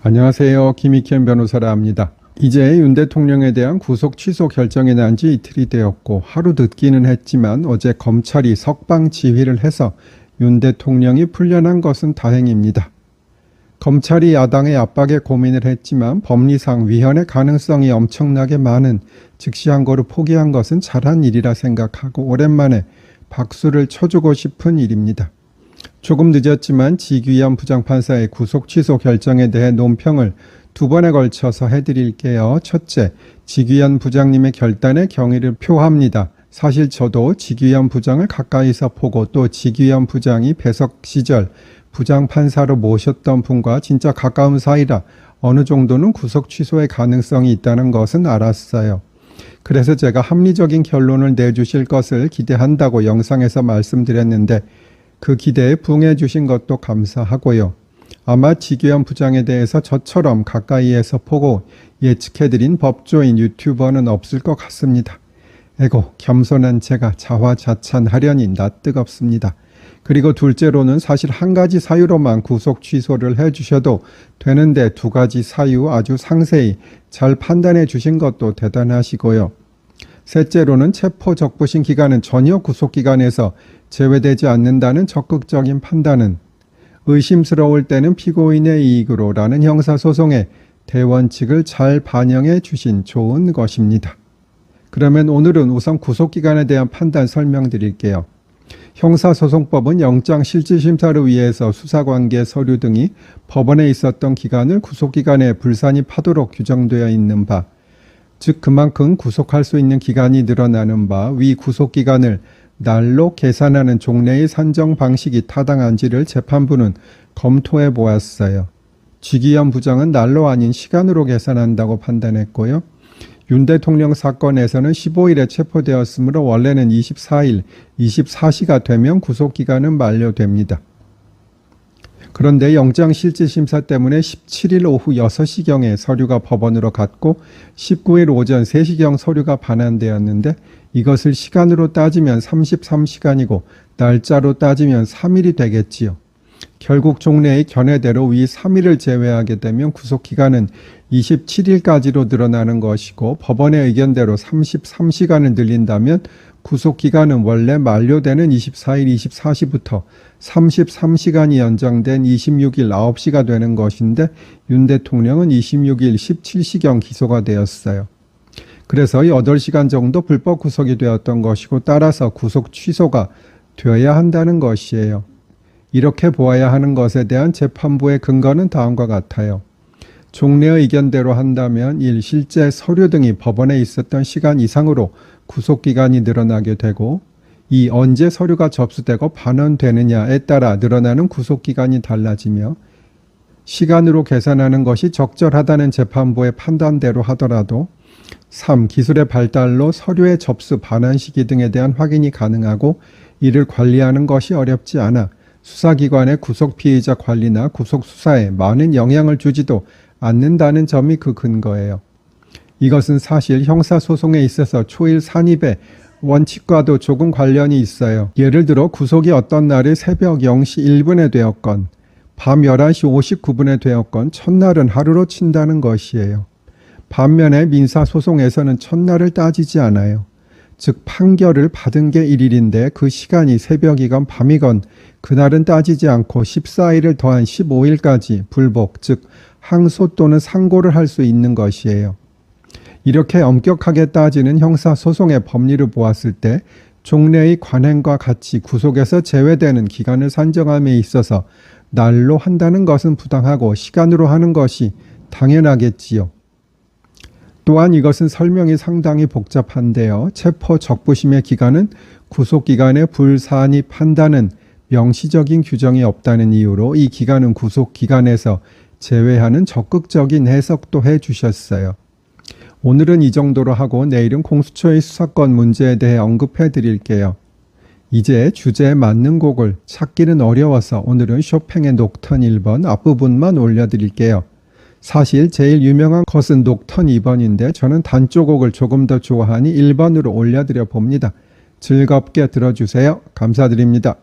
안녕하세요. 김익현 변호사라 합니다. 이제 윤 대통령에 대한 구속 취소 결정이 난 지 이틀이 되었고 하루 늦기는 했지만 어제 검찰이 석방 지휘를 해서 윤 대통령이 풀려난 것은 다행입니다. 검찰이 야당의 압박에 고민을 했지만 법리상 위헌의 가능성이 엄청나게 많은 즉시항고를 포기한 것은 잘한 일이라 생각하고 오랜만에 박수를 쳐주고 싶은 일입니다. 조금 늦었지만 지귀현 부장판사의 구속 취소 결정에 대해 논평을 두 번에 걸쳐서 해드릴게요. 첫째, 지귀현 부장님의 결단에 경의를 표합니다. 사실 저도 지귀현 부장을 가까이서 보고 또 지귀현 부장이 배석 시절 부장판사로 모셨던 분과 진짜 가까운 사이라 어느 정도는 구속 취소의 가능성이 있다는 것은 알았어요. 그래서 제가 합리적인 결론을 내주실 것을 기대한다고 영상에서 말씀드렸는데 그 기대에 부응해 주신 것도 감사하고요. 아마 지귀현 부장에 대해서 저처럼 가까이에서 보고 예측해드린 법조인 유튜버는 없을 것 같습니다. 에고 겸손한 제가 자화자찬하려니 낯뜨겁습니다. 그리고 둘째로는 사실 한 가지 사유로만 구속 취소를 해주셔도 되는데 두 가지 사유 아주 상세히 잘 판단해 주신 것도 대단하시고요. 셋째로는 체포 적부심 기간은 전혀 구속기간에서 제외되지 않는다는 적극적인 판단은 의심스러울 때는 피고인의 이익으로 라는 형사소송의 대원칙을 잘 반영해 주신 좋은 것입니다. 그러면 오늘은 우선 구속기간에 대한 판단 설명드릴게요. 형사소송법은 영장실질심사를 위해서 수사관계 서류 등이 법원에 있었던 기간을 구속기간에 불산입하도록 규정되어 있는 바, 즉 그만큼 구속할 수 있는 기간이 늘어나는 바 위 구속기간을 날로 계산하는 종래의 산정 방식이 타당한지를 재판부는 검토해 보았어요. 지귀현 부장은 날로 아닌 시간으로 계산한다고 판단했고요. 윤 대통령 사건에서는 15일에 체포되었으므로 원래는 24일, 24시가 되면 구속기간은 만료됩니다. 그런데 영장실질심사 때문에 17일 오후 6시경에 서류가 법원으로 갔고 19일 오전 3시경 서류가 반환되었는데 이것을 시간으로 따지면 33시간이고 날짜로 따지면 3일이 되겠지요. 결국 종래의 견해대로 위 3일을 제외하게 되면 구속기간은 27일까지로 늘어나는 것이고 법원의 의견대로 33시간을 늘린다면 구속기간은 원래 만료되는 24일 24시부터 33시간이 연장된 26일 9시가 되는 것인데 윤 대통령은 26일 17시경 기소가 되었어요. 그래서 8시간 정도 불법 구속이 되었던 것이고 따라서 구속 취소가 되어야 한다는 것이에요. 이렇게 보아야 하는 것에 대한 재판부의 근거는 다음과 같아요. 종래의 의견대로 한다면 1. 실제 서류 등이 법원에 있었던 시간 이상으로 구속기간이 늘어나게 되고 2. 언제 서류가 접수되고 반환되느냐에 따라 늘어나는 구속기간이 달라지며 시간으로 계산하는 것이 적절하다는 재판부의 판단대로 하더라도 3. 기술의 발달로 서류의 접수 반환 시기 등에 대한 확인이 가능하고 이를 관리하는 것이 어렵지 않아 수사기관의 구속피의자 관리나 구속수사에 많은 영향을 주지도 않는다는 점이 그 근거예요. 이것은 사실 형사소송에 있어서 초일 산입의 원칙과도 조금 관련이 있어요. 예를 들어 구속이 어떤 날이 새벽 0시 1분에 되었건 밤 11시 59분에 되었건 첫날은 하루로 친다는 것이에요. 반면에 민사소송에서는 첫날을 따지지 않아요. 즉 판결을 받은 게 1일인데 그 시간이 새벽이건 밤이건 그날은 따지지 않고 14일을 더한 15일까지 불복, 즉 항소 또는 상고를 할 수 있는 것이에요. 이렇게 엄격하게 따지는 형사소송의 법리를 보았을 때 종래의 관행과 같이 구속에서 제외되는 기간을 산정함에 있어서 날로 한다는 것은 부당하고 시간으로 하는 것이 당연하겠지요. 또한 이것은 설명이 상당히 복잡한데요. 체포 적부심의 기간은 구속기간에 불산입한다는 명시적인 규정이 없다는 이유로 이 기간은 구속기간에서 제외하는 적극적인 해석도 해주셨어요. 오늘은 이 정도로 하고 내일은 공수처의 수사권 문제에 대해 언급해 드릴게요. 이제 주제에 맞는 곡을 찾기는 어려워서 오늘은 쇼팽의 녹턴 1번 앞부분만 올려드릴게요. 사실 제일 유명한 것은 녹턴 2번인데 저는 단조곡을 조금 더 좋아하니 1번으로 올려드려 봅니다. 즐겁게 들어주세요. 감사드립니다.